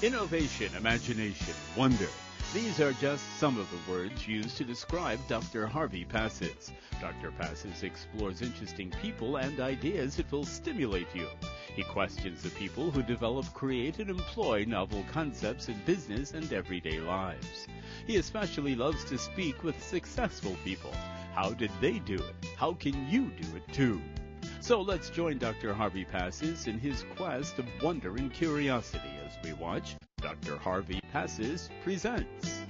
Innovation, imagination, wonder. These are just some of the words used to describe Dr. Harvey Passes. Dr. Passes explores interesting people and ideas that will stimulate you. He questions the people who develop, create, and employ novel concepts in business and everyday lives. He especially loves to speak with successful people. How did they do it? How can you do it too? So let's join Dr. Harvey Passes in his quest of wonder and curiosity as we watch Dr. Harvey Passes Presents.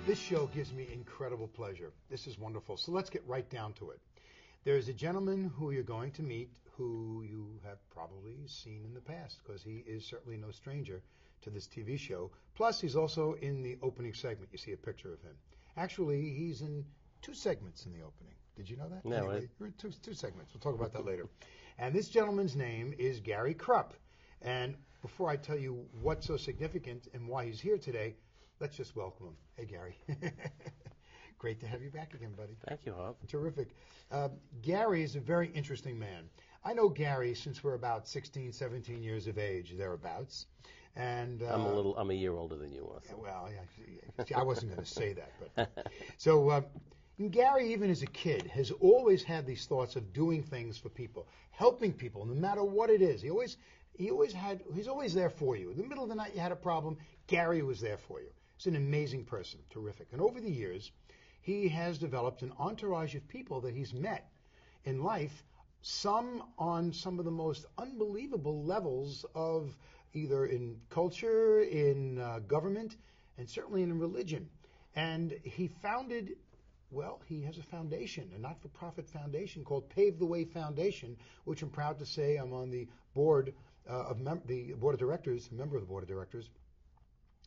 This show gives me incredible pleasure. This is wonderful. So let's get right down to it. There is a gentleman who you're going to meet who you have probably seen in the past, because he is certainly no stranger to this TV show. Plus, he's also in the opening segment. You see a picture of him. Actually, he's in 2 segments in the opening. Did you know that? No. Anyway, you're in two segments. We'll talk about that later. And this gentleman's name is Gary Krupp. And before I tell you what's so significant and why he's here today, let's just welcome him. Hey, Gary. Great to have you back again, buddy. Thank you, Hope. Terrific. Gary is a very interesting man. I know Gary since we're about 16, 17 years of age, thereabouts. And I'm a year older than you are. Well, I wasn't going to say that, but so Gary, even as a kid, has always had these thoughts of doing things for people, helping people, no matter what it is. He's always there for you. In the middle of the night, you had a problem, Gary was there for you. He's an amazing person, terrific. And over the years, he has developed an entourage of people that he's met in life, some on some of the most unbelievable levels of either in culture, in government, and certainly in religion. And he has a foundation, a not-for-profit foundation called Pave the Way Foundation, which I'm proud to say I'm on the board the board of directors, a member of the board of directors.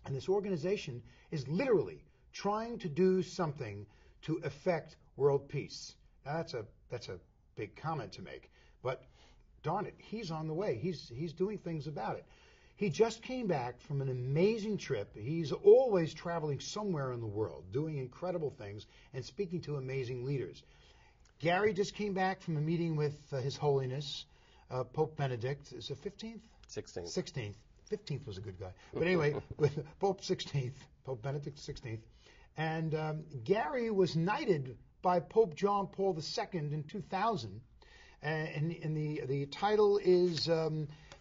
And this organization is literally trying to do something to affect world peace. Now, that's a big comment to make, but darn it, he's on the way. He's doing things about it. He just came back from an amazing trip. He's always traveling somewhere in the world, doing incredible things and speaking to amazing leaders. Gary just came back from a meeting with His Holiness, Pope Benedict. Is it 15th? 16th. 16th. 15th was a good guy. But anyway, with Pope 16th, Pope Benedict 16th. And Gary was knighted by Pope John Paul II in 2000. And the title is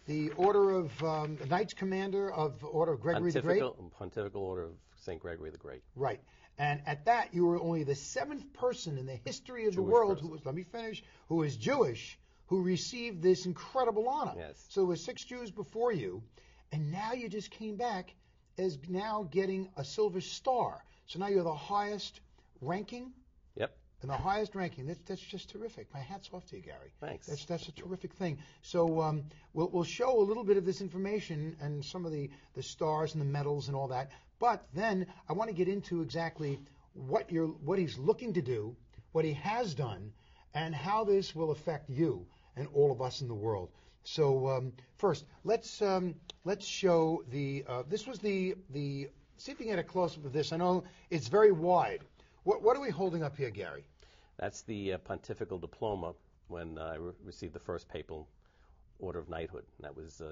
the Order of Knights Commander of Order of Gregory the Great. Pontifical Order of St. Gregory the Great. Right. And at that, you were only the 7th person in the history of the Jewish world person. who is Jewish, who received this incredible honor. Yes. So there were 6 Jews before you, and now you just came back as now getting a silver star. So now you're the highest ranking. Yep. And the highest ranking. That's just terrific. My hat's off to you, Gary. Thanks. That's a terrific thing. So we'll show a little bit of this information and some of the stars and the medals and all that. But then I want to get into exactly what he's looking to do, what he has done, and how this will affect you and all of us in the world. So first, let's show the. This was the. See if you can get a close-up of this. I know it's very wide. What are we holding up here, Gary? That's the pontifical diploma when I received the first papal order of knighthood. That was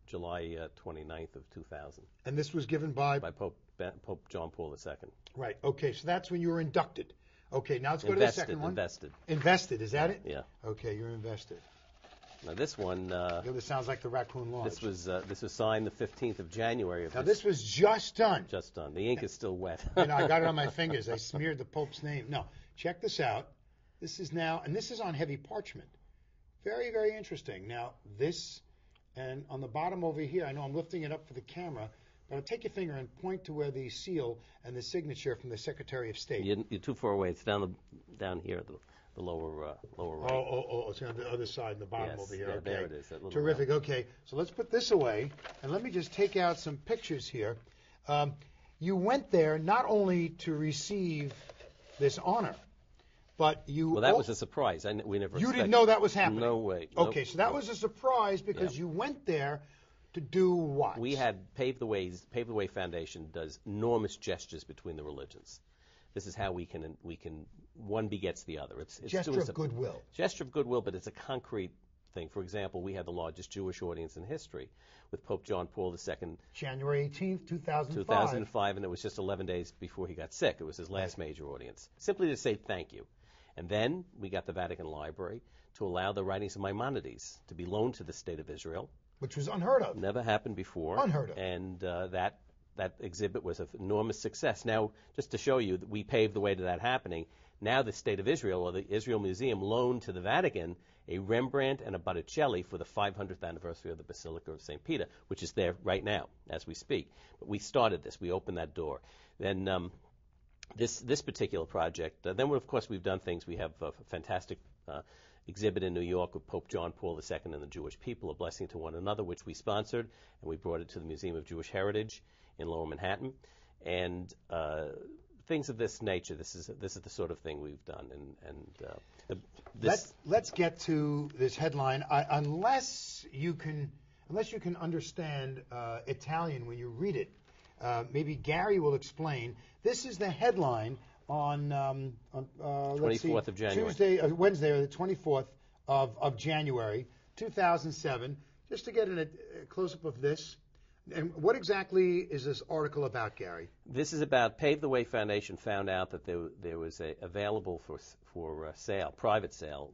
July 29th of 2000. And this was given by Pope John Paul II. Right. Okay. So that's when you were inducted. Okay. Now let's go to the second one. Invested. Is that it? Yeah. Okay. You're invested. Now this one. This sounds like the Raccoon Lodge. This was signed the 15th of January. Now this was just done. Just done. The ink is still wet. I got it on my fingers. I smeared the Pope's name. No. Check this out. This is now, and this is on heavy parchment. Very, very interesting. Now this, and on the bottom over here, I know I'm lifting it up for the camera, but I'll take your finger and point to where the seal and the signature from the Secretary of State. You're too far away. It's down here, the lower right. Oh, it's on the other side, in the bottom over here. Yeah, okay. there it is. Terrific. Okay, so let's put this away, and let me just take out some pictures here. You went there not only to receive this honor, but you... Well, that was a surprise. We never. You didn't know that was happening? No way. Okay, so that was a surprise because you went there to do what? We had Pave the Way Foundation does enormous gestures between the religions. This is how we can one begets the other. It's gesture of goodwill. Gesture of goodwill, but it's a concrete thing. For example, we had the largest Jewish audience in history with Pope John Paul II. January 18th, 2005. 2005, and it was just 11 days before he got sick. It was his last major audience. Simply to say thank you. And then we got the Vatican Library to allow the writings of Maimonides to be loaned to the State of Israel. Which was unheard of. Never happened before. Unheard of. And that exhibit was an enormous success. Now, just to show you that we paved the way to that happening, now the State of Israel, or the Israel Museum, loaned to the Vatican a Rembrandt and a Botticelli for the 500th anniversary of the Basilica of St. Peter, which is there right now as we speak. But we started this. We opened that door. Then this particular project, then of course we've done things. We have a fantastic exhibit in New York with Pope John Paul II and the Jewish people, a blessing to one another, which we sponsored, and we brought it to the Museum of Jewish Heritage in Lower Manhattan. And things of this nature. This is the sort of thing we've done. Let's get to this headline. Unless you can understand Italian when you read it, maybe Gary will explain. This is the headline on 24th of Wednesday, January. the 24th of January, 2007. Just to get a close-up of this. And what exactly is this article about, Gary? This is about Pave the Way Foundation found out that there was available for sale, private sale,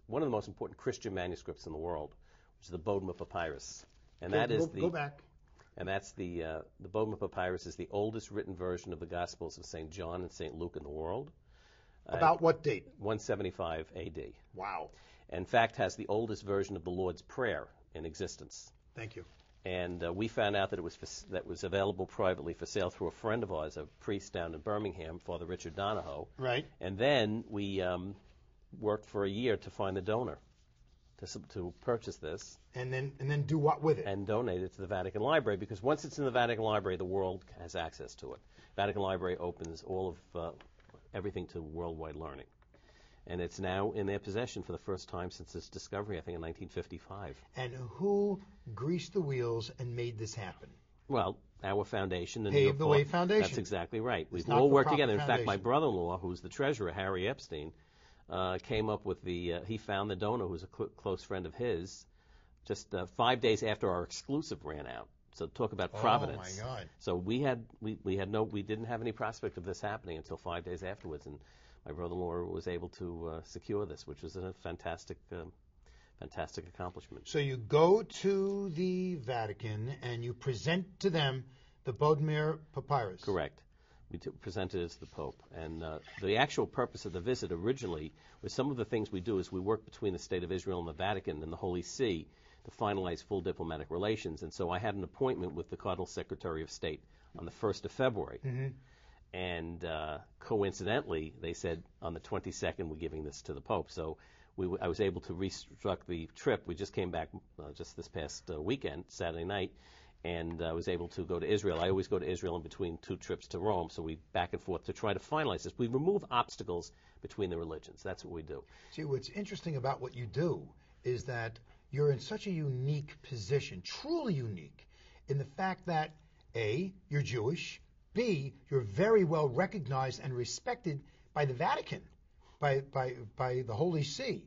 one of the most important Christian manuscripts in the world, which is the Botom of Papyrus, and go back. And that's the Botom of Papyrus is the oldest written version of the Gospels of St. John and St. Luke in the world. About what date? 175 A.D. Wow. In fact, has the oldest version of the Lord's Prayer in existence. Thank you. And we found out that it was available privately for sale through a friend of ours, a priest down in Birmingham, Father Richard Donahoe. Right. And then we worked for a year to find the donor to purchase this. And then do what with it? And donate it to the Vatican Library, because once it's in the Vatican Library, the world has access to it. Vatican Library opens all of everything to worldwide learning. And it's now in their possession for the first time since its discovery, I think in 1955. And who greased the wheels and made this happen? Well, our foundation. Pave the Way Foundation. That's exactly right. We've all worked together. In fact, my brother-in-law, who's the treasurer, Harry Epstein, came up with he found the donor, who's a close friend of his, just 5 days after our exclusive ran out. So talk about providence. Oh my God! So we didn't have any prospect of this happening until 5 days afterwards, and my brother-in-law was able to secure this, which was a fantastic accomplishment. So you go to the Vatican and you present to them the Botom of Papyrus. Correct. We presented it to the Pope. And the actual purpose of the visit originally was some of the things we do is we work between the State of Israel and the Vatican and the Holy See to finalize full diplomatic relations. And so I had an appointment with the Cardinal Secretary of State on the 1st of February. Mm-hmm. And coincidentally, they said on the 22nd we're giving this to the Pope. So I was able to restructure the trip. We just came back just this past weekend, Saturday night, and I was able to go to Israel. I always go to Israel in between 2 trips to Rome, so we back and forth to try to finalize this. We remove obstacles between the religions. That's what we do. See, what's interesting about what you do is that you're in such a unique position, truly unique, in the fact that, A, you're Jewish, B, you're very well recognized and respected by the Vatican, by the Holy See.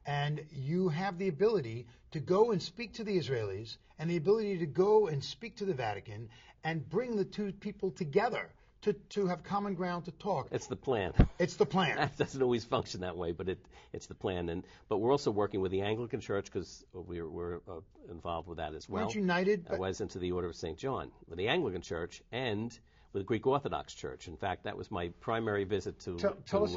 And you have the ability to go and speak to the Israelis and the ability to go and speak to the Vatican and bring the two people together to have common ground to talk. It's the plan. It's the plan. It doesn't always function that way, but it's the plan. But we're also working with the Anglican Church because we're involved with that as well. Aren't you united? I was into the Order of St. John with the Anglican Church and with the Greek Orthodox Church. In fact, that was my primary visit to Israel. Tell us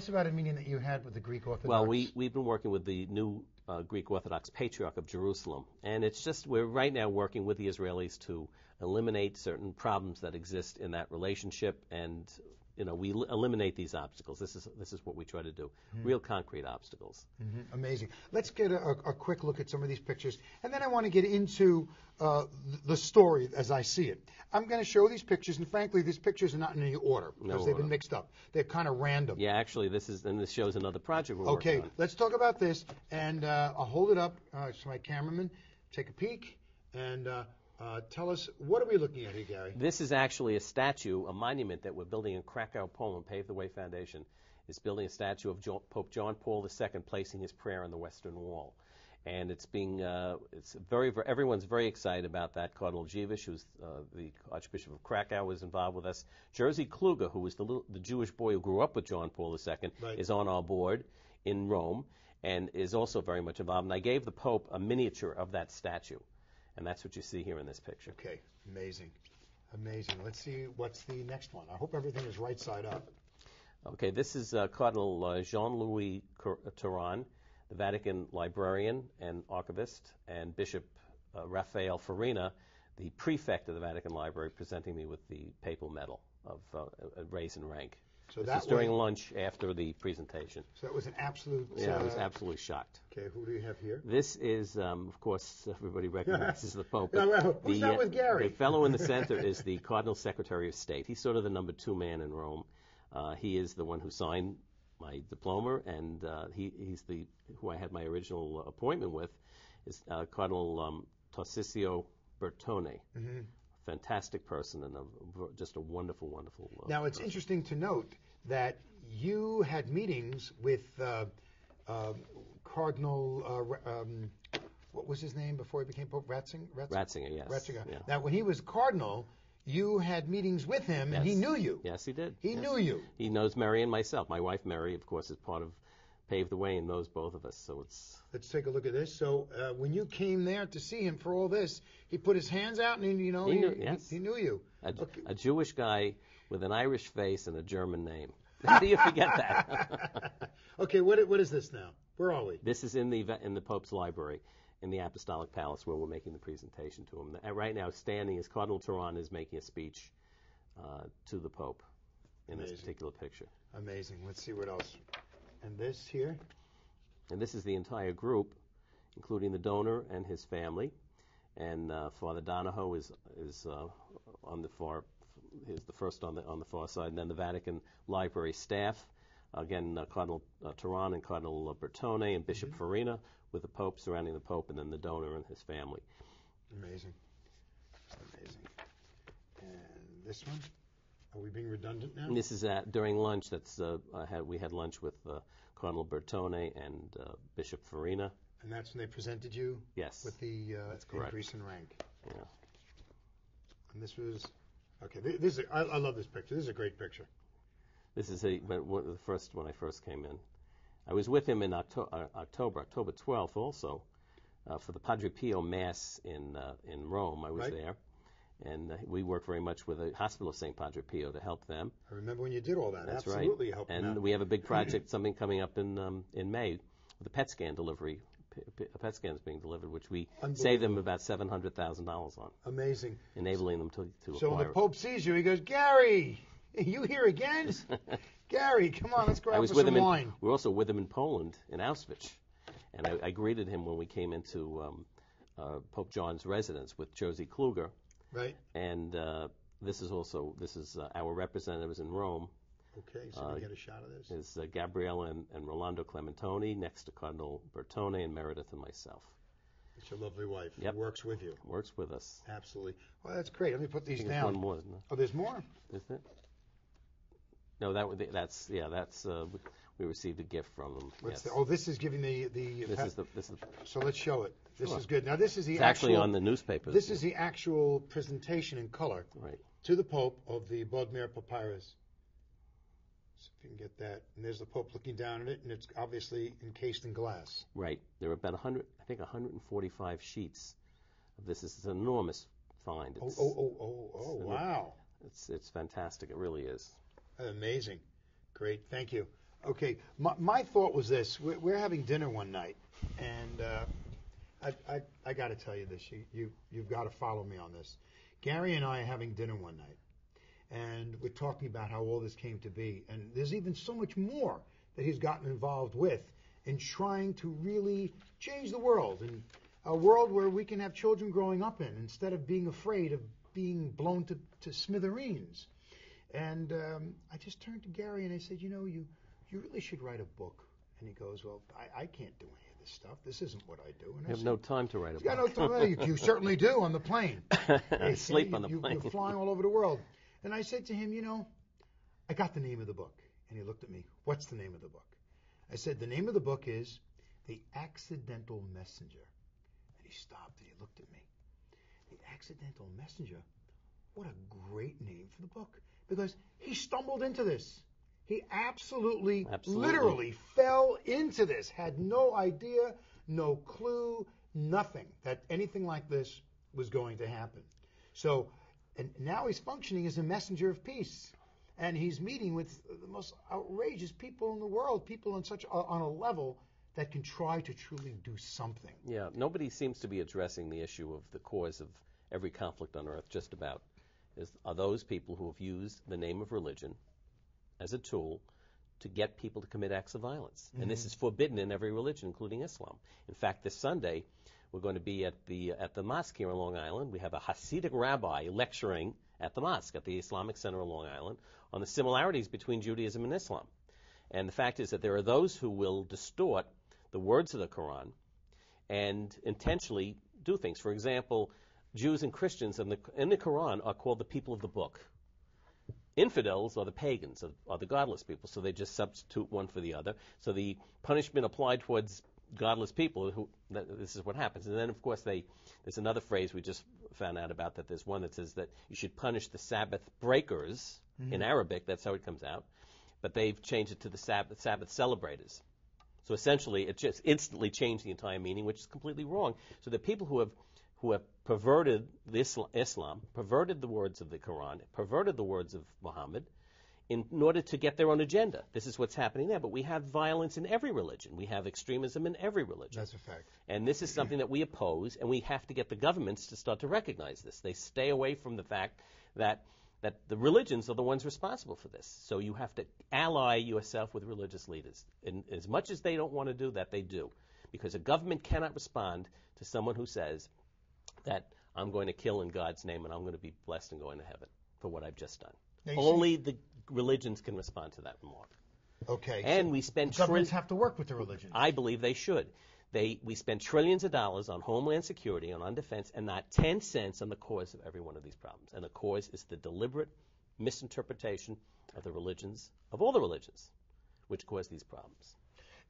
about a meeting that you had with the Greek Orthodox. Well, we've been working with the new Greek Orthodox Patriarch of Jerusalem, and we're right now working with the Israelis to eliminate certain problems that exist in that relationship, and we eliminate these obstacles. This is what we try to do, real concrete obstacles. Mm-hmm. Amazing. Let's get a quick look at some of these pictures, and then I want to get into the story as I see it. I'm going to show these pictures, and frankly, these pictures are not in any order because they've been mixed up. They're kind of random. Yeah, actually, this shows another project we're working on. Okay, let's talk about this, and I'll hold it up so my cameraman take a peek, and tell us, what are we looking at here, Gary? This is actually a statue, a monument that we're building in Krakow, Poland. Pave the Way Foundation is building a statue of Pope John Paul II placing his prayer on the Western Wall. And everyone's very excited about that. Cardinal Jewish, who's the Archbishop of Krakow, was involved with us. Jerzy Kluge, who was the Jewish boy who grew up with John Paul II, right, is on our board in Rome and is also very much involved. And I gave the Pope a miniature of that statue. And that's what you see here in this picture. Okay, amazing. Amazing. Let's see what's the next one. I hope everything is right side up. Okay, this is Cardinal Jean-Louis Turan, the Vatican librarian and archivist, and Bishop Raphael Farina, the prefect of the Vatican Library, presenting me with the papal medal of raise in rank. So this is during lunch after the presentation. So that was an absolute... Yeah, I was absolutely shocked. Okay, who do you have here? This is, of course, everybody recognizes the Pope. Yeah, well, who's that with Gary? The fellow in the center is the Cardinal Secretary of State. He's sort of the number 2 man in Rome. He is the one who signed my diploma, and he's who I had my original appointment with, is Cardinal Tarcisio Bertone. Mm-hmm. Fantastic person and just a wonderful, wonderful Now, it's person. interesting to note that you had meetings with Cardinal, what was his name before he became Pope? Ratzinger, yes. Ratzinger. Yeah. Now, when he was Cardinal, you had meetings with him, Yes. and he knew you. Yes, he did. He knew you. He knows Mary and myself. My wife, Mary, of course, is part of Paved the Way and knows both of us. So it's... Let's take a look at this. So when you came there to see him for all this, he put his hands out and, he knew, yes. he knew you. A Jewish guy with an Irish face and a German name. How do you forget that? Okay, what is this now? Where are we? This is in the Pope's library, in the Apostolic Palace, where we're making the presentation to him. Right now, standing is Cardinal Turan is making a speech to the Pope in this particular picture. Amazing. Let's see what else. And this here? And this is the entire group, including the donor and his family. And Father Donahoe is on the far, is the first on the far side. And then the Vatican Library staff, again Cardinal Turan and Cardinal Bertone and Bishop Farina, with the Pope surrounding the Pope, and then the donor and his family. Amazing. Amazing. And this one? Are we being redundant now? And this is during lunch. We had lunch with Cardinal Bertone and Bishop Farina. And that's when they presented you? Yes. With the that's correct. Increase in rank. Yeah. And this was... Okay, I love this picture. This is a great picture. This is the first when I first came in. I was with him in October 12th also, for the Padre Pio Mass in Rome. I was there. And we work very much with the Hospital of St. Padre Pio to help them. I remember when you did all that. That's Absolutely right. Helped and them out. We have a big project, something coming up in May, with a PET scan delivery. A PET scan is being delivered, which we save them about $700,000 on. Amazing. Enabling them to So acquire when the Pope sees you, he goes, Gary, you here again? Gary, come on, let's go out for some wine. We were also with him in Poland, in Auschwitz. And I greeted him when we came into Pope John's residence with Jerzy Kluge. Right. And this is our representatives in Rome. Okay, so we get a shot of this. Is Gabriella and Rolando Clementoni next to Cardinal Bertone and Meredith and myself. It's your lovely wife. Yep. Who works with you. Works with us. Absolutely. Well, that's great. Let me put these down. There's one more, isn't there? Oh, there's more? Isn't it? No, that's we received a gift from them. Yes. This is giving the This is the So let's show it. This Sure. is good. Now this is the It's actually on the newspaper. This is the actual presentation in color to the Pope of the Botom of Papyrus. So if you can get that. And there's the Pope looking down at it, and it's obviously encased in glass. Right. There are about 145 sheets of this. It's an enormous find. It's, wow. It's fantastic. It really is. Amazing. Great. Thank you. Okay. My thought was this. We're having dinner one night, and I got to tell you this. You've got to follow me on this. Gary and I are having dinner one night, and we're talking about how all this came to be. And there's even so much more that he's gotten involved with in trying to really change the world, and a world where we can have children growing up in instead of being afraid of being blown to smithereens. And I just turned to Gary and I said, you really should write a book. And he goes, well, I can't do any of this stuff. This isn't what I do. And I have no time to write a book. Yeah, no time. You certainly do on the plane. I sleep on the plane. You're flying all over the world. And I said to him, I got the name of the book. And he looked at me, what's the name of the book? I said, the name of the book is The accidental messenger. And he stopped and he looked at me. The accidental messenger. What a great name for the book. Because he stumbled into this. He absolutely, literally fell into this. Had no idea, no clue, nothing that anything like this was going to happen. So, and now he's functioning as a messenger of peace. And he's meeting with the most outrageous people in the world, people on a level that can try to truly do something. Yeah, nobody seems to be addressing the issue of the cause of every conflict on earth, just about, are those people who have used the name of religion as a tool to get people to commit acts of violence. And this is forbidden in every religion, including Islam. In fact, this Sunday, we're going to be at the mosque here on Long Island. We have a Hasidic rabbi lecturing at the mosque, at the Islamic Center on Long Island, on the similarities between Judaism and Islam. And the fact is that there are those who will distort the words of the Quran and intentionally do things. For example, Jews and Christians in the Quran are called the people of the book. Infidels are the pagans, are the godless people, so they just substitute one for the other. So the punishment applied towards godless people, this is what happens. And then, of course, there's another phrase we just found out about, that there's one that says that you should punish the Sabbath breakers in Arabic. That's how it comes out. But they've changed it to the Sabbath celebrators. So essentially, it just instantly changed the entire meaning, which is completely wrong. So the people who have perverted Islam, perverted the words of the Quran, perverted the words of Muhammad, in order to get their own agenda. This is what's happening there. But we have violence in every religion. We have extremism in every religion. That's a fact. And this is something that we oppose, and we have to get the governments to start to recognize this. They stay away from the fact that the religions are the ones responsible for this. So you have to ally yourself with religious leaders. And as much as they don't want to do that, they do. Because a government cannot respond to someone who says that I'm going to kill in God's name and I'm going to be blessed and going to heaven for what I've just done. Only the religions can respond to that remark. Okay. And we spend governments have to work with the religions. I believe they should. We spend trillions of dollars on homeland security and on defense, and not 10 cents on the cause of every one of these problems. And the cause is the deliberate misinterpretation of the religions, of all the religions, which cause these problems.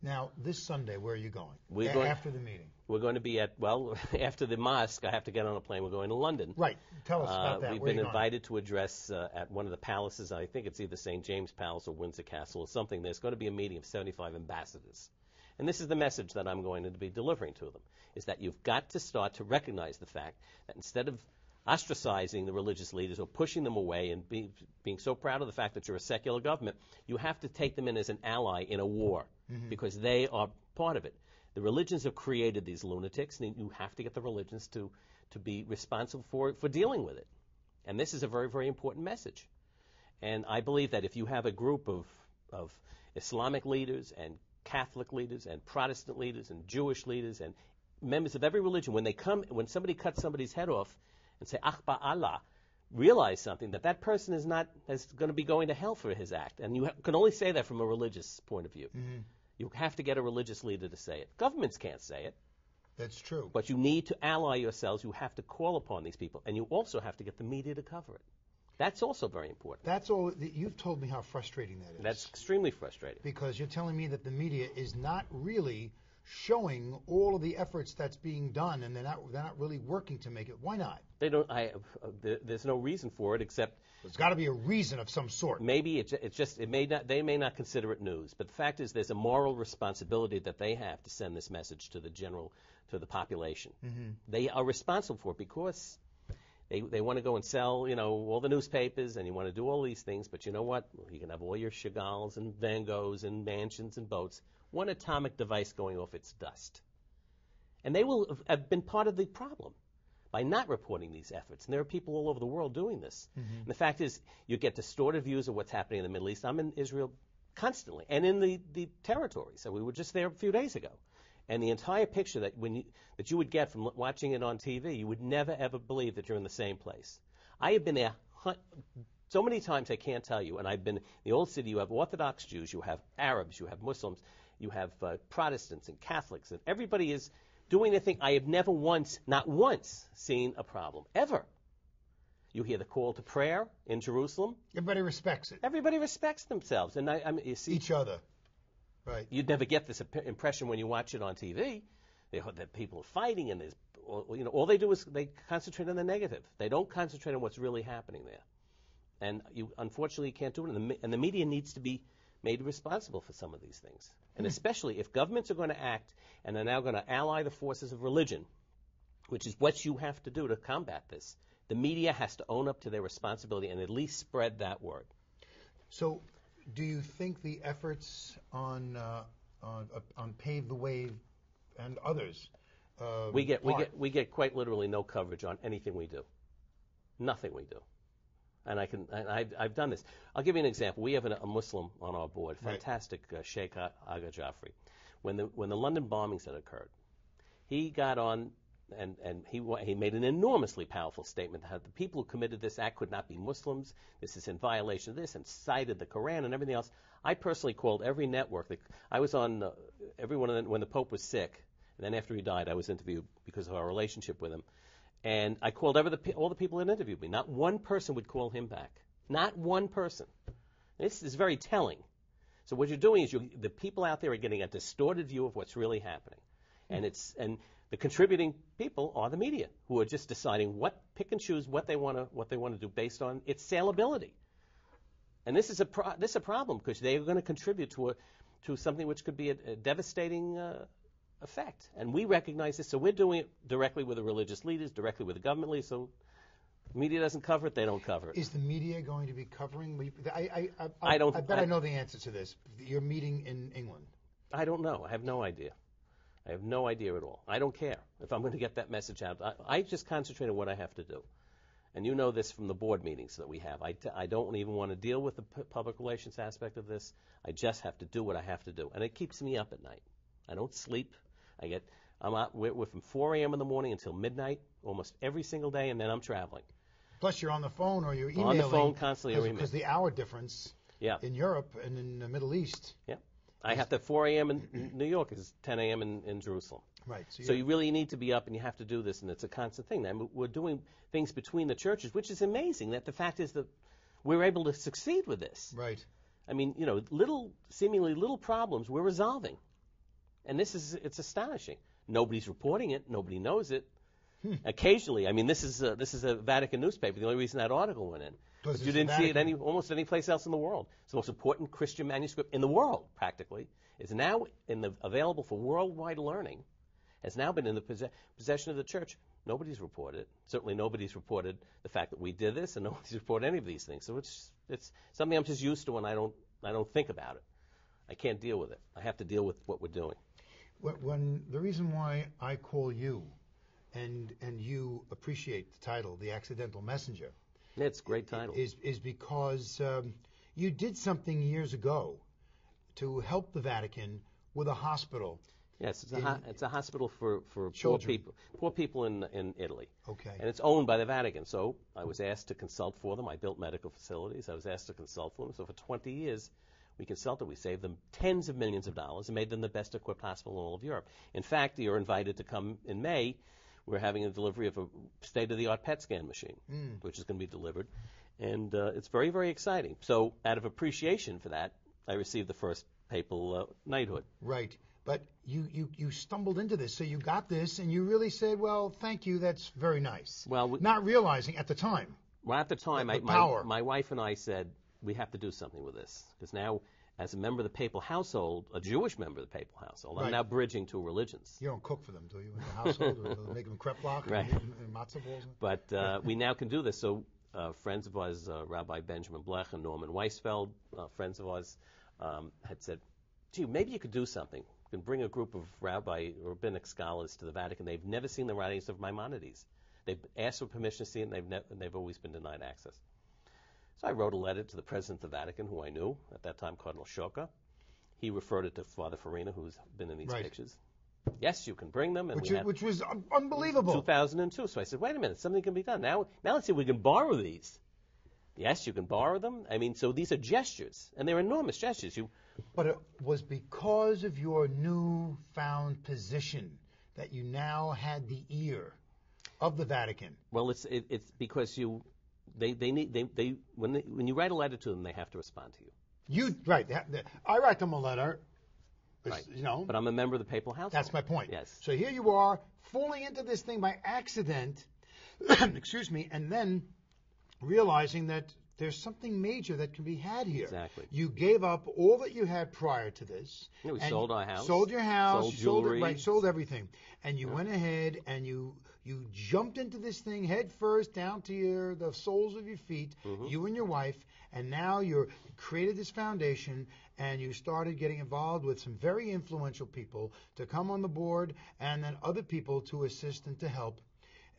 Now, this Sunday, where are you going? After the meeting. We're going to be after the mosque, I have to get on a plane. We're going to London. Right. Tell us about that. We've been invited to address at one of the palaces. I think it's either St. James Palace or Windsor Castle or something. There's going to be a meeting of 75 ambassadors. And this is the message that I'm going to be delivering to them, is that you've got to start to recognize the fact that instead of ostracizing the religious leaders or pushing them away and being so proud of the fact that you're a secular government, you have to take them in as an ally in a war, because they are part of it. The religions have created these lunatics, and you have to get the religions to be responsible for dealing with it. And this is a very, very important message. And I believe that if you have a group of Islamic leaders and Catholic leaders and Protestant leaders and Jewish leaders and members of every religion, when somebody cuts somebody's head off and say, Akbar Allah, realize something, that person is going to be going to hell for his act. And you can only say that from a religious point of view. You have to get a religious leader to say it. Governments can't say it. That's true. But you need to ally yourselves. You have to call upon these people. And you also have to get the media to cover it. That's also very important. That's all. You've told me how frustrating that is. That's extremely frustrating. Because you're telling me that the media is not really showing all of the efforts that's being done, and they're not really working to make it. Why not? They don't. There's no reason for it except there's got to be a reason of some sort. Maybe they may not consider it news, but the fact is there's a moral responsibility that they have to send this message to the population. They are responsible for it because they want to go and sell, all the newspapers, and you want to do all these things, but you know what? You can have all your Chagalls and Van Goghs and mansions and boats. One atomic device going off its dust. And they will have been part of the problem by not reporting these efforts. And there are people all over the world doing this. And the fact is, you get distorted views of what's happening in the Middle East. I'm in Israel constantly, and in the territory. So we were just there a few days ago. And the entire picture that you would get from watching it on TV, you would never, ever believe that you're in the same place. I have been there so many times I can't tell you. And I've been in the old city. You have Orthodox Jews, you have Arabs, you have Muslims, you have Protestants and Catholics, and everybody is doing their thing. I have never not once, seen a problem, ever. You hear the call to prayer in Jerusalem. Everybody respects it. Everybody respects themselves. And you see each other. Right. You'd never get this impression when you watch it on TV. That people are fighting, and there's, all they do is they concentrate on the negative. They don't concentrate on what's really happening there. And you unfortunately can't do it. And the media needs to be made responsible for some of these things. And especially if governments are going to act and are now going to ally the forces of religion, which is what you have to do to combat this, the media has to own up to their responsibility and at least spread that word. So, do you think the efforts on Pave the Way and others, we get quite literally no coverage on anything we do, nothing we do, and I've done this. I'll give you an example. We have a Muslim on our board, fantastic Sheikh Aga Jafri. When the London bombings had occurred, he got on. And he made an enormously powerful statement that the people who committed this act could not be Muslims. This is in violation of this, and cited the Quran and everything else. I personally called every network. I was on every one of them when the Pope was sick, and then after he died, I was interviewed because of our relationship with him. And I called all the people that interviewed me. Not one person would call him back. Not one person. This is very telling. So what you're doing is the people out there are getting a distorted view of what's really happening, and the contributing people are the media, who are just deciding pick and choose what they want to do based on its saleability. And this is a problem because they are going to contribute to something which could be a devastating effect. And we recognize this, so we're doing it directly with the religious leaders, directly with the government leaders. So the media doesn't cover it; they don't cover it. Is the media going to be covering? I bet I know the answer to this. Your meeting in England. I don't know. I have no idea. I have no idea at all. I don't care if I'm going to get that message out. I just concentrate on what I have to do. And you know this from the board meetings that we have. I don't even want to deal with the public relations aspect of this. I just have to do what I have to do. And it keeps me up at night. I don't sleep. We're from 4 a.m. in the morning until midnight almost every single day, and then I'm traveling. Plus you're on the phone or you're emailing. On the phone constantly. Because the hour difference in Europe and in the Middle East. Yeah. I have to 4 a.m. in New York is 10 a.m. in Jerusalem. Right. So you really need to be up and you have to do this, and it's a constant thing. And we're doing things between the churches, which is amazing. That the fact is that we're able to succeed with this. Right. I mean, seemingly little problems we're resolving, and it's astonishing. Nobody's reporting it. Nobody knows it. Occasionally, I mean, this is a Vatican newspaper. The only reason that article went in. But you didn't see it almost any place else in the world. It's the most important Christian manuscript in the world, practically. It's now available for worldwide learning. Has now been in the possession of the church. Nobody's reported it. Certainly nobody's reported the fact that we did this, and nobody's reported any of these things. So it's something I'm just used to, and I don't think about it. I can't deal with it. I have to deal with what we're doing. When the reason why I call you, and you appreciate the title, The Accidental Messenger. It's a great title. Is because you did something years ago to help the Vatican with a hospital. Yes, it's a hospital for children. poor people in Italy. Okay. And it's owned by the Vatican. So I was asked to consult for them. I built medical facilities. I was asked to consult for them. So for 20 years, we consulted. We saved them tens of millions of dollars and made them the best equipped hospital in all of Europe. In fact, you're invited to come in May. We're having a delivery of a state-of-the-art PET scan machine, which is going to be delivered. And it's very, very exciting. So out of appreciation for that, I received the first papal knighthood. Right. But you stumbled into this. So you got this, and you really said, well, thank you, that's very nice. Well, not realizing at the time. Well, at the time, my wife and I said, we have to do something with this. Because now, as a member of the papal household, a Jewish member of the papal household, I'm now bridging two religions. You don't cook for them, do you, in the household? Or make them crepe block and matzo balls? But we now can do this. So friends of ours, Rabbi Benjamin Blech and Norman Weisfeld, friends of ours, had said, gee, maybe you could do something. You can bring a group of rabbinic scholars to the Vatican. They've never seen the writings of Maimonides. They've asked for permission to see it, and they've always been denied access. So I wrote a letter to the president of the Vatican, who I knew at that time, Cardinal Sciocca. He referred it to Father Farina, who's been in these pictures. Yes, you can bring them. And which was unbelievable. 2002. So I said, wait a minute, something can be done. Now let's see if we can borrow these. Yes, you can borrow them. I mean, so these are gestures, and they're enormous gestures. But it was because of your newfound position that you now had the ear of the Vatican. Well, it's because when you write a letter to them, they have to respond to you. I write them a letter. Right. You know, but I'm a member of the papal household. that's my point. Yes. So here you are falling into this thing by accident, excuse me, and then realizing that there's something major that can be had here. Exactly. You gave up all that you had prior to this. Yeah, we sold our house. Sold your house. Sold you sold jewelry. it, right, sold everything. And you went ahead and you jumped into this thing head first down to the soles of your feet, you and your wife, and now you created this foundation and you started getting involved with some very influential people to come on the board and then other people to assist and to help.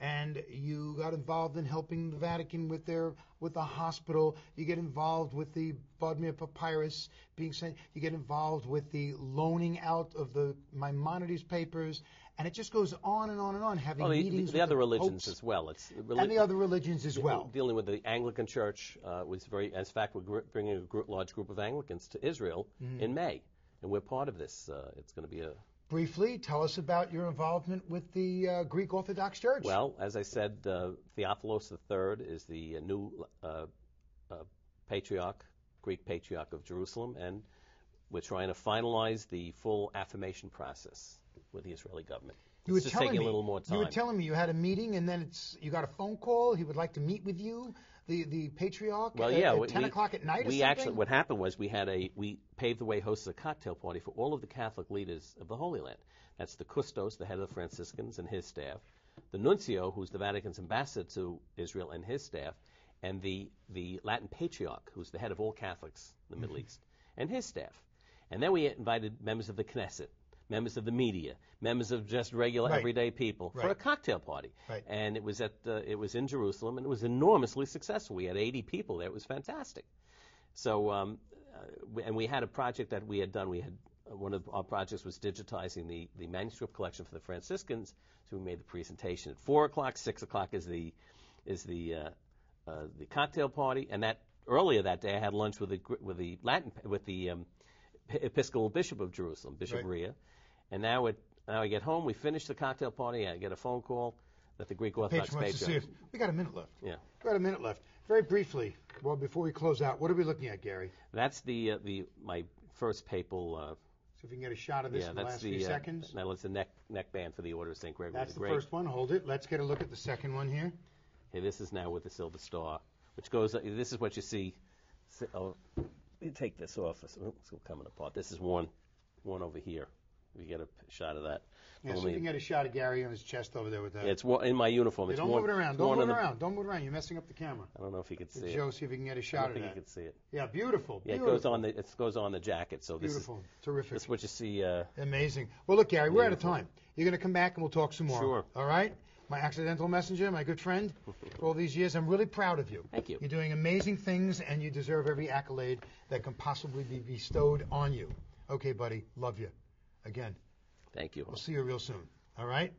And you got involved in helping the Vatican with the hospital. You get involved with the Botom of Papyrus being sent. You get involved with the loaning out of the Maimonides papers, and it just goes on and on and on. Having meetings the with other religions popes as well. And the other religions as well. Dealing with the Anglican Church was very. In fact, we're bringing a large group of Anglicans to Israel in May, and we're part of this. It's going to be a. Briefly, tell us about your involvement with the Greek Orthodox Church. Well, as I said, Theophilos III is the new patriarch, Greek patriarch of Jerusalem, and we're trying to finalize the full affirmation process with the Israeli government. It's just taking a little more time. You were telling me you had a meeting, and then you got a phone call. He would like to meet with you, the patriarch, at 10 o'clock at night or something? Actually, what happened was we paved the way, hosted a cocktail party for all of the Catholic leaders of the Holy Land. That's the Custos, the head of the Franciscans, and his staff, the Nuncio, who's the Vatican's ambassador to Israel, and his staff, and the Latin Patriarch, who's the head of all Catholics in the Middle East, and his staff. And then we invited members of the Knesset, members of the media, members of just regular everyday people for a cocktail party. Right. And it was in Jerusalem, and it was enormously successful. We had 80 people there. It was fantastic. So, and we had a project that we had done. One of our projects was digitizing the manuscript collection for the Franciscans. So we made the presentation at 4 o'clock. 6 o'clock is the cocktail party. And earlier that day, I had lunch with the Episcopal Bishop of Jerusalem, Bishop Ria. And now I get home, we finish the cocktail party, I get a phone call that the Greek Orthodox patriarch. We got a minute left. Yeah. We got a minute left. Very briefly, well, before we close out, what are we looking at, Gary? That's my first papal. So if you can get a shot of this in the last few seconds. Now it's the neck band for the Order of St. Gregory That's the Great. First one. Hold it. Let's get a look at the second one here. Okay, this is now with the silver star, which goes. This is what you see. Oh, you take this off. It's coming apart. This is one over here. We get a shot of that. Yeah, so you can get a shot of Gary on his chest over there with that. Yeah, it's in my uniform. Don't move it around. Don't move it around. You're messing up the camera. I don't know if you could see it. Joe, see if you can get a shot of that. I don't think you could see it. Yeah, beautiful. Yeah, beautiful. it goes on the jacket. So beautiful. Terrific. This is what you see. Amazing. Well, look, Gary, we're out of time. You're going to come back and we'll talk some more. Sure. All right? My accidental messenger, my good friend, for all these years. I'm really proud of you. Thank you. You're doing amazing things, and you deserve every accolade that can possibly be bestowed on you. Okay, buddy. Love you. Again. Thank you. We'll see you real soon. All right?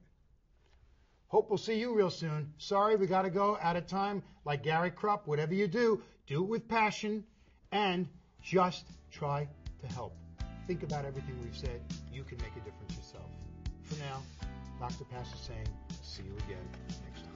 Hope we'll see you real soon. Sorry, we got to go out of time. Like Gary Krupp, whatever you do it with passion, and just try to help. Think about everything we've said. You can make a difference yourself. For now, Dr. Pass is saying, see you again next time.